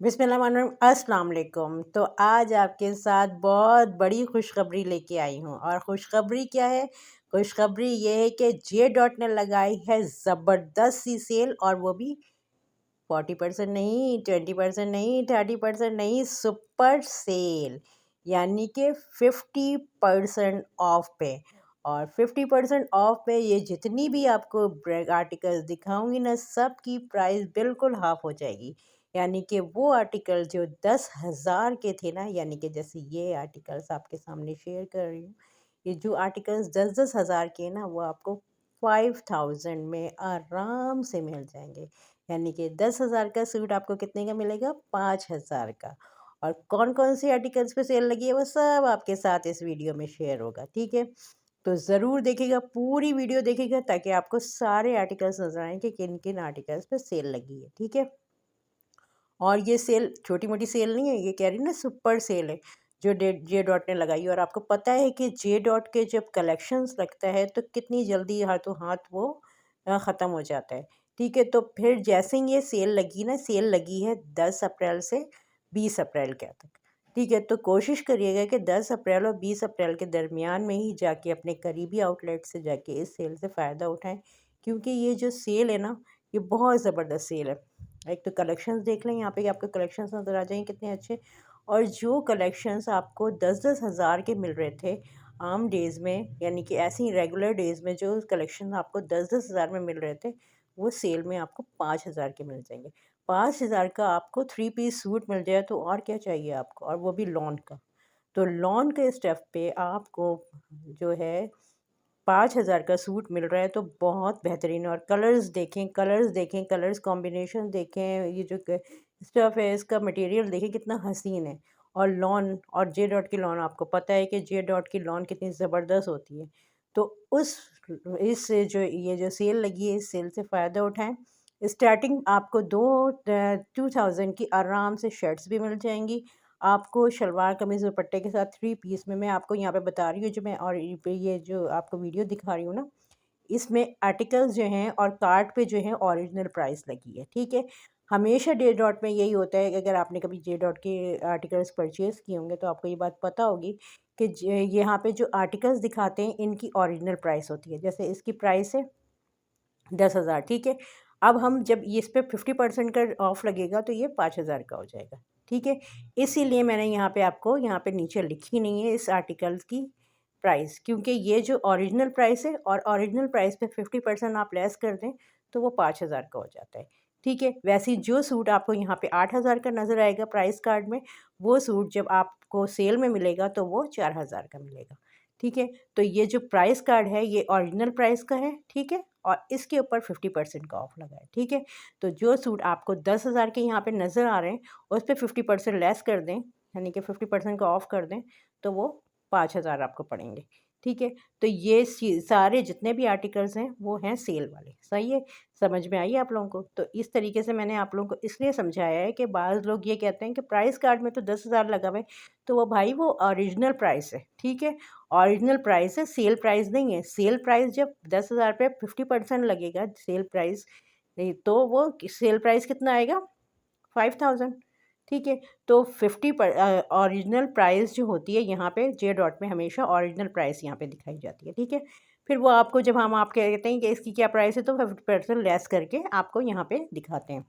बिस्मिल्लाहिर्रहमानिर्रहीम। अस्सलाम वालेकुम। तो आज आपके साथ बहुत बड़ी खुशखबरी लेके आई हूँ। और खुशखबरी क्या है? खुशखबरी ये है कि जे डॉट ने लगाई है ज़बरदस्त सी सेल, और वो भी 40% नहीं, 20% नहीं, 30% नहीं, सुपर सेल, यानी कि 50% ऑफ पे। और 50% ऑफ पे ये जितनी भी आपको ब्रैग आर्टिकल्स दिखाऊंगी ना, सब की प्राइस बिल्कुल हाफ हो जाएगी। यानी कि वो आर्टिकल जो 10,000 के थे ना, यानी कि जैसे ये आर्टिकल्स आपके सामने शेयर कर रही हूँ, ये जो आर्टिकल्स 10,000 के हैं ना, वो आपको 5,000 में आराम से मिल जाएंगे। यानी कि 10,000 का सूट आपको कितने का मिलेगा? 5,000 का। और कौन कौन सी आर्टिकल्स पे सेल लगी है वो सब आपके साथ इस वीडियो में शेयर होगा, ठीक है? तो ज़रूर देखिएगा, पूरी वीडियो देखिएगा, ताकि आपको सारे आर्टिकल्स नजर आएँ कि किन किन आर्टिकल्स पे सेल लगी है, ठीक है? और ये सेल छोटी मोटी सेल नहीं है, ये कह रही ना सुपर सेल है जो जे डॉट ने लगाई है। और आपको पता है कि जे डॉट के जब कलेक्शंस लगता है तो कितनी जल्दी हाथों हाथ वो ख़त्म हो जाता है, ठीक है? तो फिर जैसे ही ये सेल लगी ना, सेल लगी है 10 अप्रैल से 20 अप्रैल के तक, ठीक है? तो कोशिश करिएगा कि 10 अप्रैल और 20 अप्रैल के दरमियान में ही जाके अपने करीबी आउटलेट से जाके इस सेल से फ़ायदा उठाएं, क्योंकि ये जो सेल है ना, ये बहुत ज़बरदस्त सेल है। एक तो कलेक्शंस देख लें, यहाँ पे आपको कलेक्शंस नज़र आ जाएंगे कितने अच्छे। और जो कलेक्शंस आपको 10-10 हज़ार के मिल रहे थे आम डेज़ में, यानी कि ऐसे ही रेगुलर डेज़ में जो कलेक्शन आपको 10-10 हज़ार में मिल रहे थे, वो सेल में आपको 5,000 के मिल जाएंगे। 5,000 का आपको 3 पीस सूट मिल जाए तो और क्या चाहिए आपको, और वो भी लॉन का। तो लॉन के स्टफ़ पे आपको जो है 5,000 का सूट मिल रहा है, तो बहुत बेहतरीन। और कलर्स देखें, कलर्स देखें, कलर्स कॉम्बिनेशन देखें, ये जो स्टफ़ है इसका मटेरियल देखें कितना हसीन है। और लॉन, और जे डॉट की लॉन, आपको पता है कि जे डॉट की लॉन कितनी ज़बरदस्त होती है। तो उस इस जो ये जो सेल लगी है, इस सेल से फ़ायदा उठाएं। स्टार्टिंग आपको 2,000 की आराम से शर्ट्स भी मिल जाएंगी आपको, शलवार कमीज़ दुपट्टे के साथ 3 पीस में। मैं आपको यहाँ पे बता रही हूँ जो मैं, और ये जो आपको वीडियो दिखा रही हूँ ना, इसमें आर्टिकल्स जो हैं और कार्ड पे जो है ओरिजिनल प्राइस लगी है, ठीक है? हमेशा जे डॉट में यही होता है कि अगर आपने कभी जे डॉट के आर्टिकल्स परचेज़ किए होंगे तो आपको ये बात पता होगी कि यहाँ पे जो आर्टिकल्स दिखाते हैं इनकी ओरिजिनल प्राइस होती है। जैसे इसकी प्राइस है 10,000, ठीक है? अब हम जब ये इस पे 50% का ऑफ़ लगेगा तो ये 5,000 का हो जाएगा, ठीक है? इसीलिए मैंने यहाँ पे आपको यहाँ पे नीचे लिखी नहीं है इस आर्टिकल्स की प्राइस, क्योंकि ये जो ओरिजिनल प्राइस है, और ओरिजिनल प्राइस पे 50% आप लेस कर दें तो वो 5,000 का हो जाता है, ठीक है? वैसे ही जो सूट आपको यहाँ पे 8,000 का नज़र आएगा प्राइस कार्ड में, वो सूट जब आपको सेल में मिलेगा तो वो 4,000 का मिलेगा, ठीक है? तो ये जो प्राइस कार्ड है ये ओरिजिनल प्राइस का है, ठीक है? और इसके ऊपर 50% का ऑफ़ लगा है, ठीक है? तो जो सूट आपको 10,000 के यहाँ पे नज़र आ रहे हैं, उस पे 50% लेस कर दें, यानी कि 50% का ऑफ़ कर दें, तो वो 5,000 आपको पड़ेंगे, ठीक है? तो ये सारे जितने भी आर्टिकल्स हैं वो हैं सेल वाले, सही है? समझ में आई आप लोगों को? तो इस तरीके से मैंने आप लोगों को इसलिए समझाया है कि बाज़ लोग ये कहते हैं कि प्राइस कार्ड में तो 10,000 लगा हुआ है, तो वो भाई वो ओरिजिनल प्राइस है, ठीक है? ओरिजिनल प्राइस है, सेल प्राइस नहीं है। सेल प्राइस जब 10,000 पे 50% लगेगा सेल प्राइस, नहीं तो वो सेल प्राइस कितना आएगा? 5,000, ठीक है? तो ओरिजिनल प्राइस जो होती है यहाँ पे जे डॉट में, हमेशा ओरिजिनल प्राइस यहाँ पे दिखाई जाती है, ठीक है? फिर वो आपको, जब हम आप कहते हैं कि इसकी क्या प्राइस है, तो 50% लेस करके आपको यहाँ पे दिखाते हैं।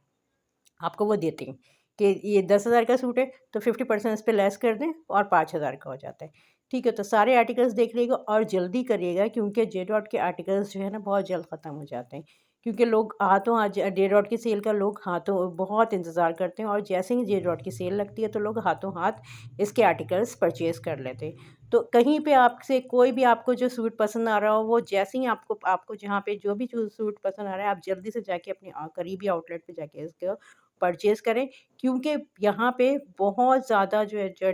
आपको वो देते हैं कि ये 10,000 का सूट है तो 50% इस पे लेस कर दें और 5,000 का हो जाता है, ठीक है? तो सारे आर्टिकल्स देख लीजिएगा और जल्दी करिएगा, क्योंकि जे डॉट के आर्टिकल्स जो है ना बहुत जल्द ख़त्म हो जाते हैं। क्योंकि लोग हाथों हाथ जे डॉट की सेल का लोग हाथों बहुत इंतज़ार करते हैं, और जैसे ही जे डॉट की सेल लगती है तो लोग हाथों हाथ इसके आर्टिकल्स परचेज़ कर लेते हैं। तो कहीं पे आपसे कोई भी आपको जो सूट पसंद आ रहा हो, वो जैसे ही आपको आपको जहाँ पे जो भी सूट पसंद आ रहा है, आप जल्दी से जाके अपने करीबी आउटलेट पे जाके इसको परचेज़ करें, क्योंकि यहाँ पे बहुत ज़्यादा जो है जे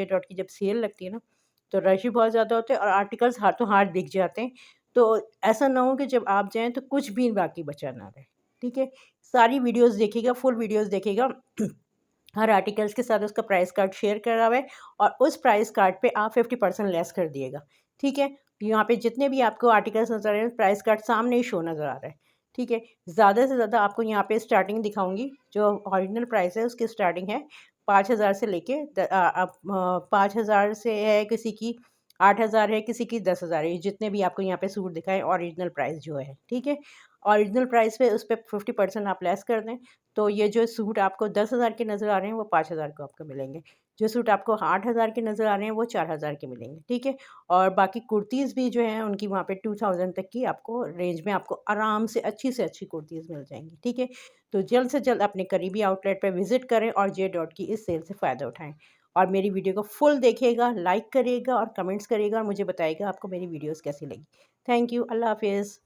डॉट की जब सेल लगती है ना, तो रश भी बहुत ज़्यादा होते हैं और आर्टिकल्स हाथों हाथ बिक जाते हैं। तो ऐसा ना हो कि जब आप जाएँ तो कुछ भी बाकी बचा ना रहे, ठीक है? सारी वीडियोज़ देखिएगा, फुल वीडियोज़ देखिएगा। हर आर्टिकल्स के साथ उसका प्राइस कार्ड शेयर करा हुआ है, और उस प्राइस कार्ड पे आप 50% लेस कर दिएगा, ठीक है? यहाँ पे जितने भी आपको आर्टिकल्स नज़र आ रहे हैं, प्राइस कार्ड सामने ही शो नज़र आ रहा है, ठीक है। ज़्यादा से ज़्यादा आपको यहाँ पे स्टार्टिंग दिखाऊंगी, जो ओरिजिनल प्राइस है उसकी स्टार्टिंग है 5,000 से लेके 5,000 से है किसी की, 8,000 है किसी की, 10,000 है। जितने भी आपको यहाँ पे सूट दिखाएं ओरिजिनल प्राइस जो है, ठीक है। ओरिजिनल प्राइस पे उस पर 50% आप लेस कर दें, तो ये जो सूट आपको 10,000 के नज़र आ रहे हैं वो 5,000 को आपको मिलेंगे। जो सूट आपको 8,000 के नज़र आ रहे हैं वो 4,000 के मिलेंगे, ठीक है। और बाकी कुर्तीज़ भी जो हैं उनकी वहाँ पे 2,000 तक की आपको रेंज में आपको आराम से अच्छी कुर्तीज़ मिल जाएंगी, ठीक है। तो जल्द से जल्द अपने करीबी आउटलेट पर विज़िट करें और जे डॉट की इस सेल से फ़ायदा उठाएँ। और मेरी वीडियो को फुल देखिएगा, लाइक करिएगा और कमेंट्स करिएगा और मुझे बताइएगा आपको मेरी वीडियोज़ कैसी लगी। थैंक यू, अल्लाह हाफ़िज़।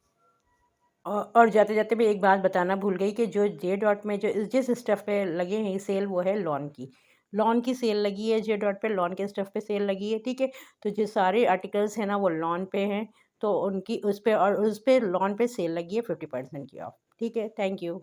और जाते-जाते मैं एक बात बताना भूल गई कि जो जे डॉट में जो जिस स्टफ़ पे लगे हैं सेल वो है लॉन की। लॉन की सेल लगी है जे डॉट पे, लॉन के स्टफ़ पे सेल लगी है, ठीक है। तो जो सारे आर्टिकल्स हैं ना वो लॉन पे हैं, तो उनकी उस पे और उस पे लॉन पे सेल लगी है 50% की ऑफ, ठीक है। Thank you.